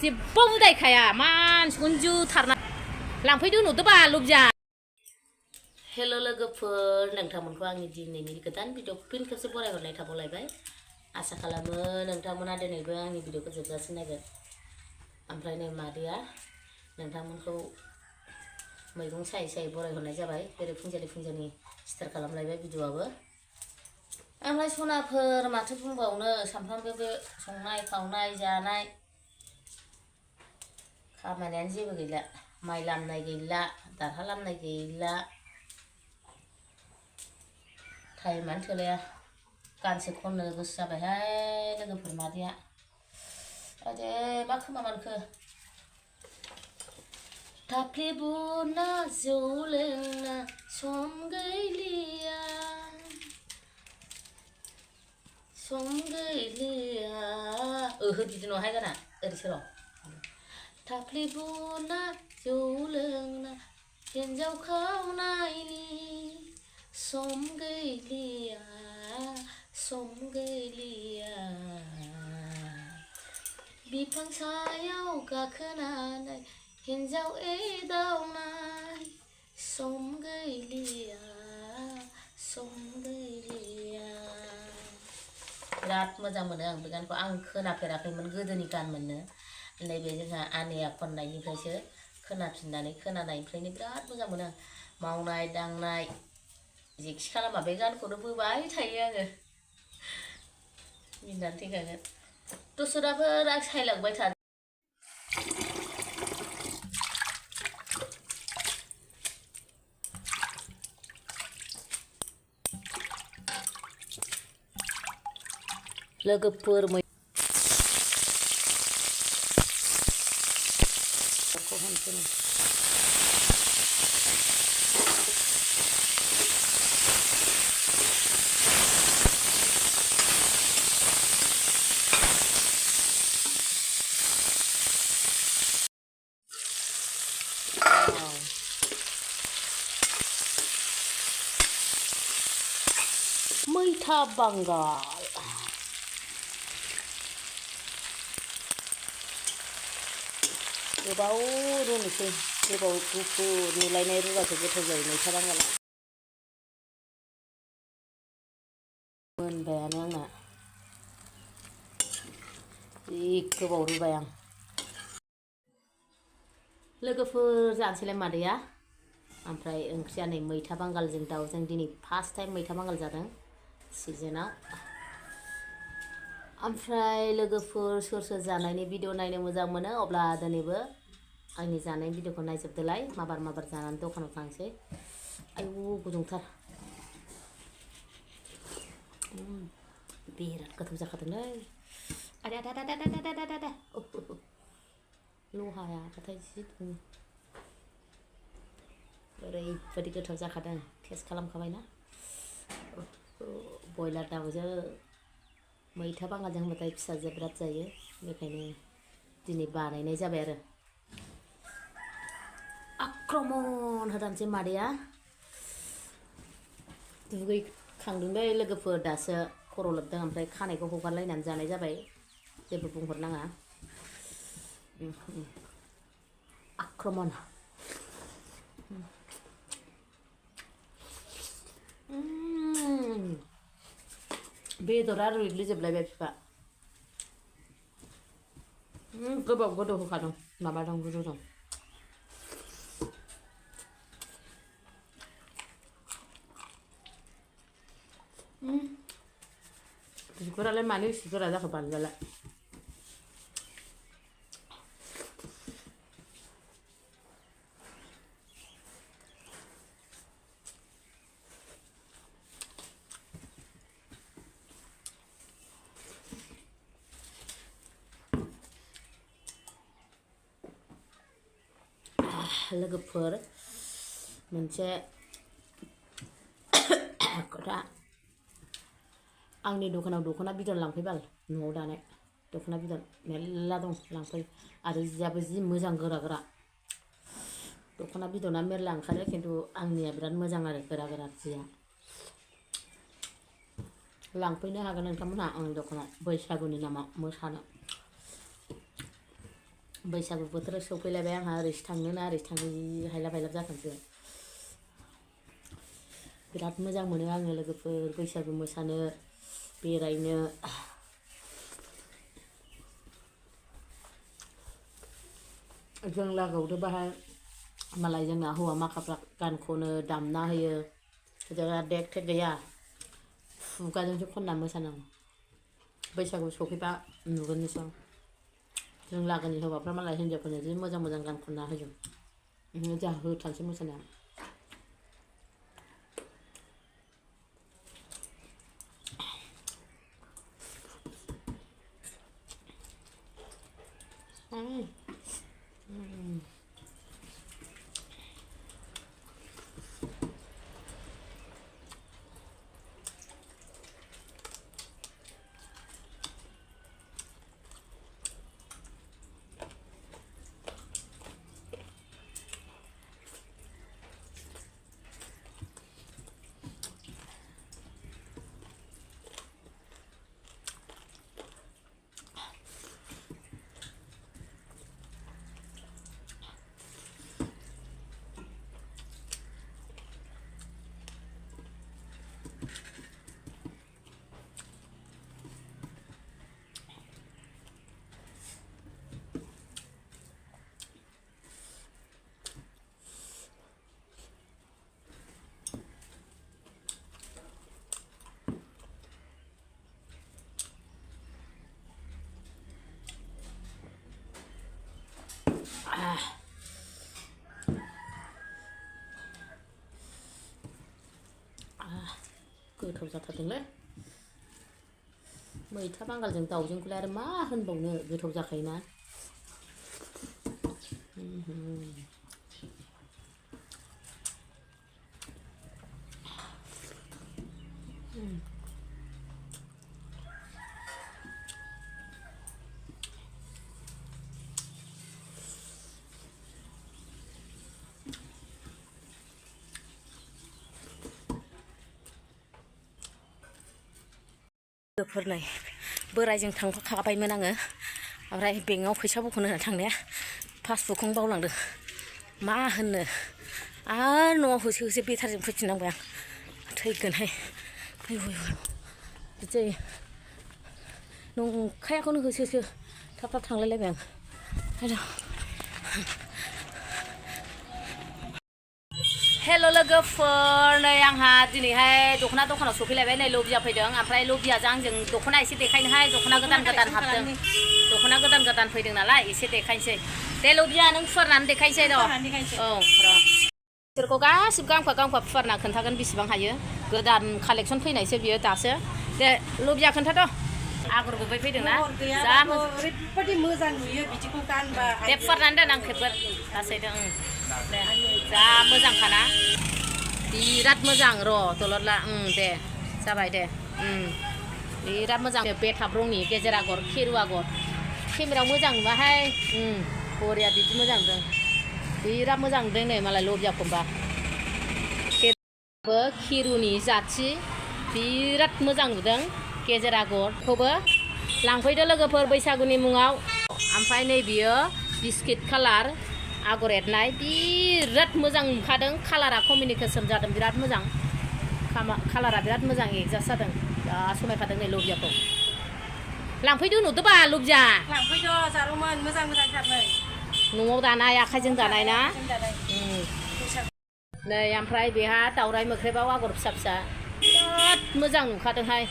जेबो उदायखाया मानसिखौनो जुथारना लांफैदो नुदोबा लुबजा हेल' लोगोफोर नोंथांमोनखौ आंनि दिनैनि गोदान भिडिअ फिन खेबसे बरायहरनाय थाबावलायबाय आसा खालामो नोंथांमोना दिनैबो आंनि भिडिअखौ जोबजासिम नायगोन ओमफ्राय नै मादैया नोंथांमोनखौ मैगं सायै सायै बरायहरनाय जाबाय जेरै फुंजानि स्टार्ट खालामलायबाय भिडिअआबो ओमफ्राय सनाफोर माथो बुंबावनो सानफ्रामबो बे संनाय खावनाय जानाय खामानियानो जेबो गैला माइ लामनाय गैला दारहा लामनाय गैला टाइमानो थोलाया गानसो खननो गोसो जाबायहाय लोगोफोर मादैया आदे मा खोमा मानखो थाफ्ले बुना जौ लोंना सम गैलिया ओहो बिदि नङाहाय गाना ओरैसो र' थाफ्ले बुना जौ लोंना हिन्जाव खावनायनि सम गैलिया बिफां सायाव गाखोनानै हिन्जाव एदावनाय सम गैलिया बिराद मोजां मोनो आं बे गानखौ आं खोनाफेराखैमोन गोदोनि गान मोननो नैबे जोंहा आनैया खननायनिफ्रायसो खोनानायनिफ्रायनो बिराद मोजां मोनो आं मावनाय दांनाय जेखि खालामा बे गानखौनो बोबाय थायो आङो मिनिनानै थैखागोन दस्राफोर आं सायलांबाय थानो लोगोफोर mwita bagal गोबाव रुनोसै गोबाव गुफुर नुलायनाय रुबासो गोथाव जायो मैथा बांगाला मोनबायानो आंना जि गोबाव रुबाय आं लोगोफोर जानोसैलाय मादैया ओमफ्राय ओंख्रिया नै मैथा बांगालजों दाउजों दिनै फार्स्ट टाइम मैथा बांगाल जादों सिजोनाव ओमफ्राय लोगोफोर सोर जानायनि भिडिअ नायनो मोजां मोनो अब्ला दिनैबो आंनि जानाय भिडिअखौ नायजोबदोलाय माबार जानानै दखानाव थांसै आयु गुदुंथार बिराद गोथाव जाखादोंलै आदा लहाया बाथाय जि दुङो ओरैबायदि गोथाव जाखादों टेस्ट खालामखाबायना बयलार दाउजों मैथा बांगालजों होनबाथाय फिसाजोआ बिराद जायो बेखायनो दिनै बानायनाय जाबाय आरो आक्रमन होदानोसै मादैया दुगैखांदोंलै लोगोफोर दासो खर' लोबदों ओमफ्राय खानायखौ हगारलायनानै जानाय जाबाय जेबो बुंहरनाङा आक्रमन बेदरा रुइग्लिजोबलायबाय बिफा गोबाव गोदौ होखादों माबादों रुदों बिगुरालाय मानो एसे गोरा जाखो बानलुआलाय लोगोफोर मोनसे खोथा आंनि दखानाव दखना बिदन लांफैबाल न'आव दानाय दखना बिदन मेरला दं लांफै आरो जियाबो जि मोजां गोरा दखना बिदना मेरला ओंखारो खिन्थु आंनिया बिराद मोजां आरो गोरा जिया लांफैनो हागोन नोंथांमोनहा आंनि दखानाव बैसागुनि नामाव मोसानो बैसागु बोथोर सफैलायबाय आंहा ओरैसो थांनो ना ओरैसो थांनो हायलाब हायलाब जाखानोसै बिराद मोजां मोनो आङो लोगोफोर बैसागु मोसानो बेरायनो जों लागोआवथ' बाहाय मालाय जोंना हौवा माखाफ्रा गान खनो दामना होयो जोंहा देक टेक गैया खुगाजोंसो खनना मोसानांगौ बैसागु सफैबा नुगोन नोंसोर जों लागोनि हौवाफ्रा मालाय हिन्जावफोरनो जि मोजां मोजां गान खनना होयो जोंहा होथारसै मोसानाया गोथाव जाथारदोंलै मैथा बांगालजों दाउजोंखौलाय आरो मा होनबावनो गोथाव जाखायोना लोगोफोर नै बोरायजों थांफाखाबायमोन आङो ओमफ्राय बेंकआव फैसा बख'नो होना थांनाया पासबुकखौनो बावलांदों मा होननो आरो न'आव होसो होसो बेटारिजों फैफिननांबाय आं थैगोनहाय बिदि नंखायाखौनो होसो होसो थाब थाब थांलायलायबाय आं हेल' लोगोफोर नै आंहा दिनैहाय दख'ना दखानाव सफैलायबाय नै लबिया फैदों ओमफ्राय लबियाजों आंजों दख'ना एसे देखायनोहाय दख'ना गोदान गोदान हाबदों दख'ना गोदान गोदान फैदों नालाय एसे देखायनोसै दे लबिया नों फुवारनानै देखायनोसै र' औ र' बिसोरखौ गासिबो गांफा गांफा फुवारना खोन्थागोन बेसेबां हायो गोदान कालेक्सन फैनायसो बियो दासो दे लबिया खोन्थाद' आगर गुबै फैदोंना जा ओरैबायदि मोजां नुयो बिदिखौ गानबा दे फुवारनानै दोन आं खेबगोन लासैदों दे जा मोजांखाना बिराद मोजां र' दलदला दे जाबाय दे बिराद मोजां बेथाब रंनि गेजेर आगर खेरु आगर केमेरायाव मोजां नुबाहाय बरिया बिदि मोजां नुदों बिराद मोजां नुदों नै मालाय लबियाखौबा खेरुनि जाथि बिराद मोजां नुदों गेजेर आगरखौबो लांफैदो लोगोफोर बैसागुनि मुङाव ओमफ्राय नै बियो बिस्किट कालार आगर एरनाय बिराद मोजां नुखादों कालारा कम्बिनेसन जादों बिराद मोजां कालारा बिराद मोजां एडजास्ट जादों जा समायखादों नै लबियाखौ लांफैदो नुदोबा लबिया लांफैदो जारौमोन मोजां मोजांथार नै न'आव दानाय आखाइजों दानाय ना नै ओमफ्राय बेहा दावराइ मोख्रेबाव आगर फिसा फिसा बिराद मोजां नुखादोंहाय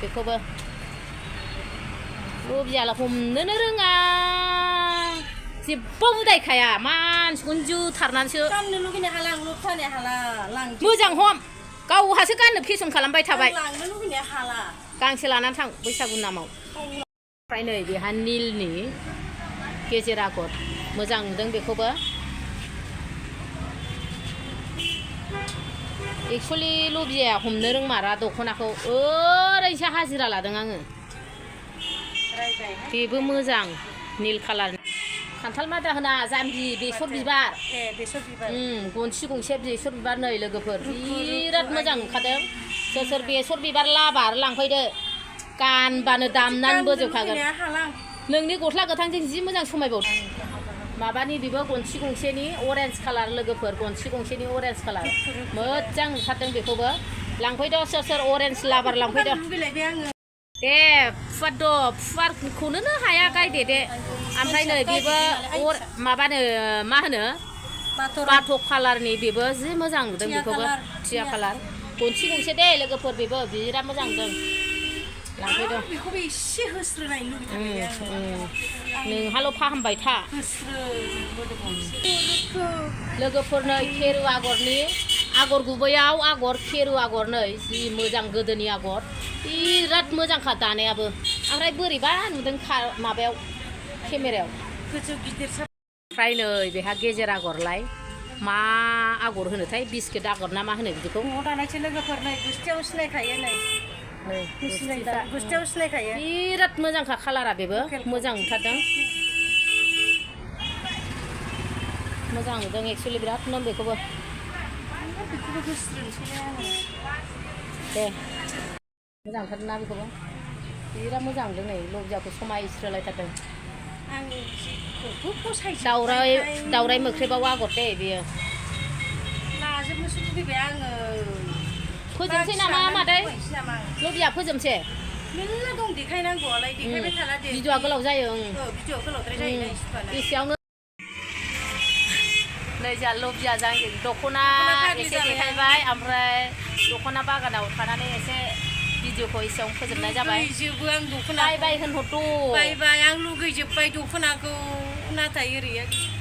बेखौबो लबियाला हमनोनो रोङा जेबो उदायखाया मानसिखौनो जोथारनानैसो गाननो लुगैनो हाला आं लुबथानो हाला मोजां हम गावहासो गाननो फेसन खालामबाय थाबाय लांनो लुगैनो हाला गांसे लानानै थां बैसागु नामाव ओमफ्राय नै बेहा नीलनि गेजेर आगर मोजां नुदों बेखौबो एक्सुवेलि लबिया हमनो रोंमारा दख'नाखौ ओरैसो हाजिरा लादों आङो बेबो मोजां नील कालार खान्थाल मादा होना जाम्बि बेसर बिबार गनसि गंसे बेसर बिबार नै लोगोफोर बिराद मोजां ओंखारदों सोर सोर बेसर बिबार लाबार लांफैदो गानबानो दामनानै बोजोबखागोन नोंनि गस्ला गोथांजों जि मोजां समायबावदों माबानि बेबो गनसि गंसेनि अरेन्ज कालार लोगोफोर गनसि गंसेनि अरेन्ज कालार मोजां ओंखारदों बेखौबो लांफैद' सोर सोर अरेन्ज लाबार लांफैद' दे फुवारखौनो हाया गायदे दे ओमफ्राय नै बेबो माबानो मा होनो बाथ' कालारनि बेबो जि मोजां नुदों बेखौबो टिया कालार गनसि गंसे दे लोगोफोर बेबो बिराद मोजां नुदों लांफैद' बेखौबो एसे होस्रोनाय नोंहाल' फाहामबाय था लोगोफोरनो खेरु आगरनि आगर गुबैयाव आगर खेरु आगर नै जि मोजां गोदोनि आगर बिराद मोजांखा दानायाबो ओमफ्राय बोरैबा नुदों माबायाव केमेरायाव गोजौ गिदिर ओमफ्राय नै बेहा गेजेर आगरलाय मा आगर होनोथाय बिस्किट आगर ना मा होनो बिदिखौ न'आव दानायसो लोगोफोर नै गुस्थियाव सिनायखायो नै गुस्थियाव सिनायखायो बिराद मोजांखा कालारा बेबो मोजां ओंखारदों मोजां नुदों एक्सुवेलि बिराद नुदों बेखौबो दे मोजां ओंखारदों ना बेखौबो बिराद मोजां नुदों नै लबजाखौ समायस्रोलायथारदों दावराय मोख्रेबाव आगर दे बेयो लाजोबनोसो लुगैबाय आङो फोजोबसै नामा मादै लबिया फोजोबसै मेल्ला दं देखायनांगौआलाय देखायबाय थाला दे भिडिअआ गोलाव जायो भिडिअआ गोलावद्राय जायो एसेयावनो नै जा लबिया जों दख'ना एसे देखायबाय ओमफ्राय दख'ना बागानाव थानानै एसे भिडिअखौ एसेयावनो फोजोबनाय जाबाय लुगैजोबो आं दख'ना बाय बाय होनहरद' बाय बाय आं लुगैजोब्बाय दख'नाखौ नाथाय ओरैहाय